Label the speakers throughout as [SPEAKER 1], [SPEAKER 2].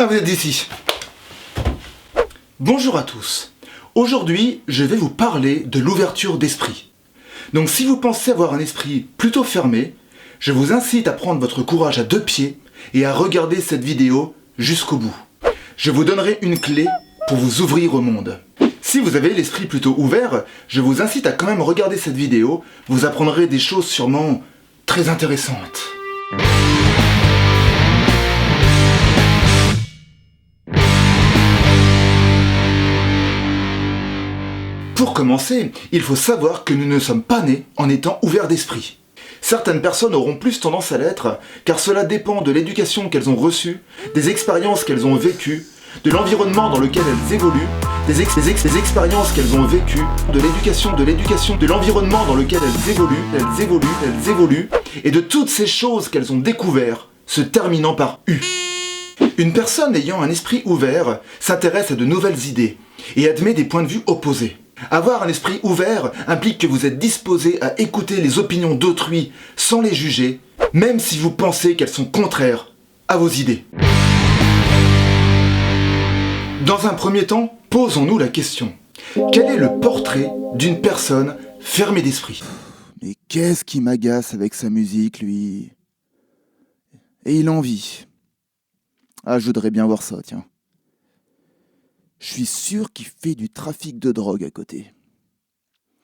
[SPEAKER 1] Ah, vous êtes d'ici. Bonjour à tous. Aujourd'hui, je vais vous parler de l'ouverture d'esprit. Donc si vous pensez avoir un esprit plutôt fermé, je vous incite à prendre votre courage à 2 pieds et à regarder cette vidéo jusqu'au bout. Je vous donnerai une clé pour vous ouvrir au monde. Si vous avez l'esprit plutôt ouvert, je vous incite à quand même regarder cette vidéo, vous apprendrez des choses sûrement très intéressantes. Pour commencer, il faut savoir que nous ne sommes pas nés en étant ouverts d'esprit. Certaines personnes auront plus tendance à l'être, car cela dépend de l'éducation qu'elles ont reçue, des expériences qu'elles ont vécues, de l'environnement dans lequel elles évoluent, des expériences qu'elles ont vécues, de l'éducation, de l'environnement dans lequel elles évoluent, et de toutes ces choses qu'elles ont découvertes, se terminant par U. Une personne ayant un esprit ouvert s'intéresse à de nouvelles idées, et admet des points de vue opposés. Avoir un esprit ouvert implique que vous êtes disposé à écouter les opinions d'autrui sans les juger, même si vous pensez qu'elles sont contraires à vos idées. Dans un premier temps, posons-nous la question. Quel est le portrait d'une personne fermée d'esprit ?
[SPEAKER 2] Mais qu'est-ce qui m'agace avec sa musique, lui ? Et il en vit. Ah, je voudrais bien voir ça, tiens. Je suis sûr qu'il fait du trafic de drogue à côté.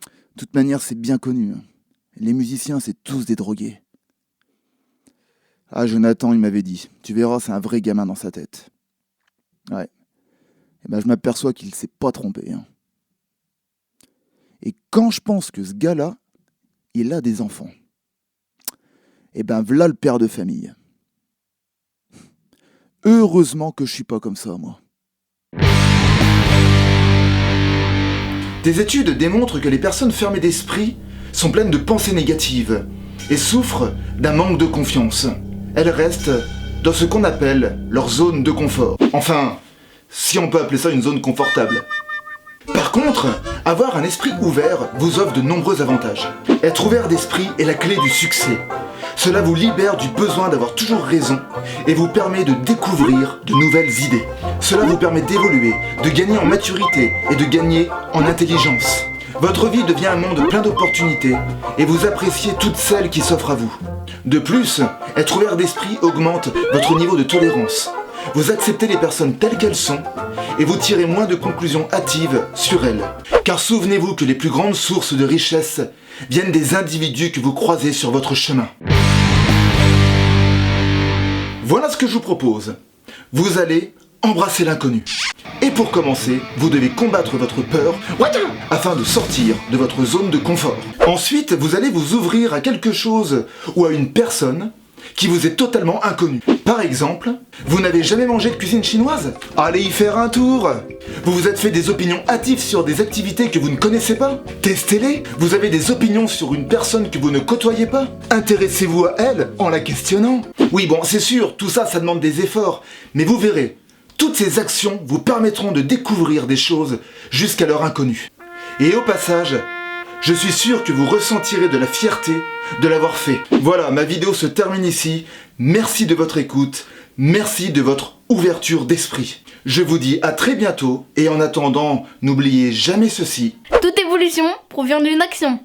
[SPEAKER 2] De toute manière, c'est bien connu. Les musiciens, c'est tous des drogués. Ah, Jonathan, il m'avait dit. Tu verras, c'est un vrai gamin dans sa tête. Ouais. Et ben, je m'aperçois qu'il s'est pas trompé. Et quand je pense que ce gars-là, il a des enfants, et ben, v'là le père de famille. Heureusement que je suis pas comme ça, moi.
[SPEAKER 1] Des études démontrent que les personnes fermées d'esprit sont pleines de pensées négatives et souffrent d'un manque de confiance. Elles restent dans ce qu'on appelle leur zone de confort. Enfin, si on peut appeler ça une zone confortable. Par contre, avoir un esprit ouvert vous offre de nombreux avantages. Être ouvert d'esprit est la clé du succès. Cela vous libère du besoin d'avoir toujours raison et vous permet de découvrir de nouvelles idées. Cela vous permet d'évoluer, de gagner en maturité et de gagner en intelligence. Votre vie devient un monde plein d'opportunités et vous appréciez toutes celles qui s'offrent à vous. De plus, être ouvert d'esprit augmente votre niveau de tolérance. Vous acceptez les personnes telles qu'elles sont et vous tirez moins de conclusions hâtives sur elles. Car souvenez-vous que les plus grandes sources de richesse viennent des individus que vous croisez sur votre chemin. Voilà ce que je vous propose. Vous allez embrasser l'inconnu. Et pour commencer, vous devez combattre votre peur afin de sortir de votre zone de confort. Ensuite, vous allez vous ouvrir à quelque chose ou à une personne qui vous est totalement inconnue. Par exemple, vous n'avez jamais mangé de cuisine chinoise ? Allez y faire un tour. Vous vous êtes fait des opinions hâtives sur des activités que vous ne connaissez pas ? Testez-les. Vous avez des opinions sur une personne que vous ne côtoyez pas ? Intéressez-vous à elle en la questionnant. Oui, bon, c'est sûr, tout ça, ça demande des efforts, mais vous verrez, toutes ces actions vous permettront de découvrir des choses jusqu'à leur inconnue. Et au passage, je suis sûr que vous ressentirez de la fierté de l'avoir fait. Voilà, ma vidéo se termine ici. Merci de votre écoute, merci de votre ouverture d'esprit. Je vous dis à très bientôt et en attendant, n'oubliez jamais ceci.
[SPEAKER 3] Toute évolution provient d'une action.